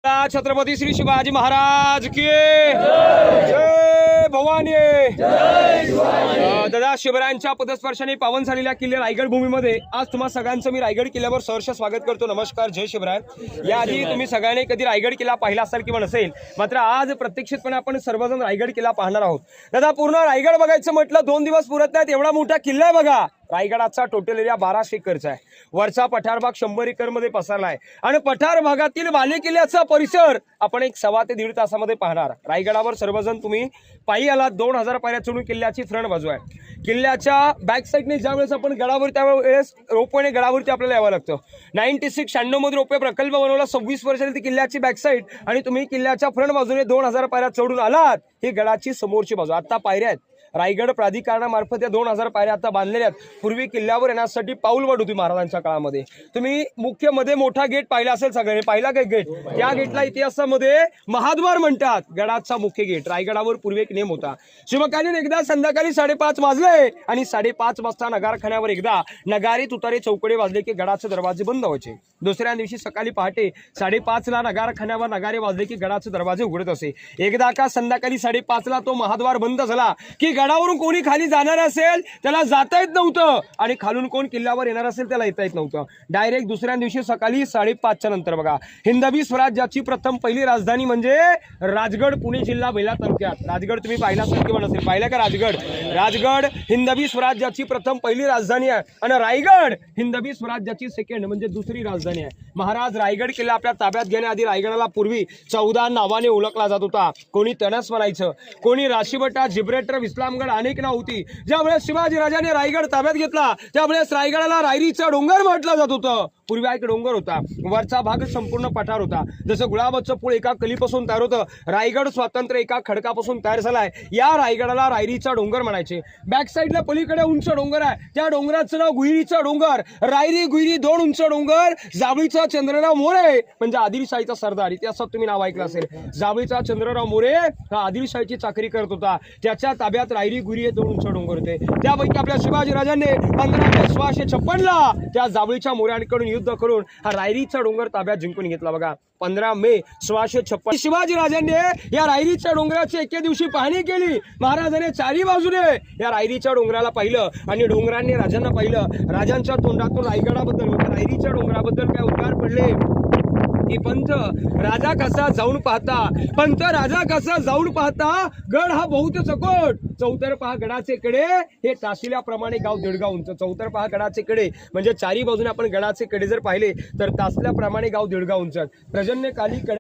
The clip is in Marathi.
छत्रपती श्री शिवाजी महाराज की जय भवानी। दादा शिवरायांच्या पदस्पर्शाने पावन झालेल्या किल्ले रायगड भूमीमध्ये आज तुम्हा सगळ्यांचं मी रायगड किल्ल्यावर सहर्ष स्वागत करतो। नमस्कार, जय शिवराय। याआधी तुम्ही सगळ्यांनी कधी रायगड किल्ला पाहिला असाल किंवा नसेल, मात्र आज प्रत्यक्षितपणे आपण सर्वजण रायगड किल्ला पाहणार आहोत। दादा पूर्ण रायगड बघायचं म्हटलं 2 दिवस पुरत नाहीत, एवढा मोठा किल्ला आहे बघा। रायगडाचा टोटल एरिया 1200 एकरचा आहे। वरचा पठार भाग 100 एकर मध्ये पसरला आहे आणि पठार भागातील बाले किल्ल्याचा परिसर आपण 1.25 ते 1.5 तासामध्ये पाहणार। रायगडावर सर्वजण तुम्ही पायी आलात। 2000 पायऱ्या चढून किल्ल्याची फ्रंट बाजू आहे। किल्ल्याच्या बॅक साईडने ज्यावेळेस आपण गडावर त्यावेळेस रोपवेने गडावरती आपल्याला यावं लागतं। 96-96 मध्ये रोपवे प्रकल्प बनवला। 26 वर्ष झाली ती किल्ल्याची बॅक साईड आणि तुम्ही किल्ल्याच्या फ्रंट बाजूने 2000 पायऱ्या चढून आलात। ही गडाची समोरची बाजू। आता पायऱ्या आहेत रायगड प्राधिकरणामार्फत या 2000 पायऱ्या आता बांधलेल्या आहेत। पूर्वी किल्ल्यावर येण्यासाठी पाऊलवाट होती महाराजांच्या काळामध्ये। तुम्ही मुख्य मध्ये मोठा गेट पाहिला असेल सगळ्यांनी, पाहिला काय गेट? त्या गेटला इतिहासामध्ये महाद्वार म्हणतात। गडाचा मुख्य गेट रायगडावर पूर्वी एक नेम होता। शिवकालीन एकदा संध्याकाळी 5:30 वाजले आणि 5:30 वाजता नगारखान्यावर एकदा नगारे तुतारे चौकडे वाजले की गडाचे दरवाजे बंद व्हायचे। दुसऱ्या दिवशी सकाळी पहाटे 5:30 ला नगारखान्यावर नगारे वाजले की गडाचे दरवाजे उघडत असे। एकदा का संध्याकाळी 5:30 ला तो महाद्वार बंद झाला की गडावरून कोणी खाली जाणार असेल त्याला जाता येत नव्हतं आणि खालून कोण किल्ल्यावर येणार असेल त्याला येता येत नव्हतं। डायरेक्ट दुसऱ्या दिवशी सकाळी 5:30च्या नंतर बघा हिंदवी स्वराज्याची प्रथम पहिली राजधानी म्हणजे राजगड, पुणे जिल्हा बेला तालुक्यात। राजगड तुम्ही पाहिला असेल किंवा नसेल, पाहिला का राजगड? राजगड हिंदवी स्वराज्याची प्रथम पहिली राजधानी आहे आणि रायगड हिंदवी स्वराज्याची सेकंड म्हणजे दुसरी राजधानी आहे। महाराज रायगड किल्ला आपल्या ताब्यात घेण्याआधी रायगडाला पूर्वी 14 नावाने ओळखला जात होता। कोणी तणस म्हणायचं, कोणी राशीबटा, जिब्रेटर, इस्लामगड, अनेक नाव होती। ज्यावेळेस शिवाजी राजाने रायगड ताब्यात घेतला त्यावेळेस रायगडाला रायरीचा डोंगर म्हटलं जात होतं। पूर्वी एक डोंगर होता, वरचा भाग संपूर्ण पठार होता। जसं गुलाबाचं फूल एका कलीपासून तयार होतं, रायगड स्वातंत्र्य एका खडकापासून तयार झालाय। या रायगडाला रायरीचा डोंगर म्हणायचे। बॅक साईडला पलीकडे उंच डोंगर आहे, त्या डोंगराचं नाव गुहिरीचा डोंगर। रायरी गुहिरी 2 उंच डोंगर। जावळीचा चंद्रराव मोरे म्हणजे आदिलशाहीचा सरदार, इतिहासात तुम्ही नाव ऐकलं असेल। जावळीचा चंद्रराव मोरे हा आदिलशाहीची चाकरी करत होता। त्याच्या ताब्यात रायरी गुहिरी हे 2 उंच डोंगर होते। त्यापैकी आपल्या शिवाजी राजांनी 15 मे 1656 ला त्या जावळीच्या मोऱ्यांकडून युद्ध करून हा रायरीचा डोंगर ताब्यात जिंकून घेतला बघा। 15 मे 1656 शिवाजी राजांनी या रायरीच्या डोंगराची एके दिवशी पाहणी केली। महाराजांनी चारी बाजूने या रायरीच्या डोंगराला पाहिलं आणि डोंगरांनी राजांना पाहिलं। राजांच्या तोंडातून रायगडाबद्दल रायरीच्या डोंगराबद्दल काय उद्गार पडले की पंत राजा कसा जाऊन पाहता, पंत राजा कसा जाऊन पाहता, गड हा बहुत चकोट, चौतर्फा गडाचे कडे हे तासल्याप्रमाणे गाव 1.5 गाव उंच। चौतर्फा गडाचे कडे म्हणजे चारी बाजूने आपण गडाचे कडे जर पाहिले तर तासल्याप्रमाणे गाव 1.5 गाव उंच। पर्जन्यकाली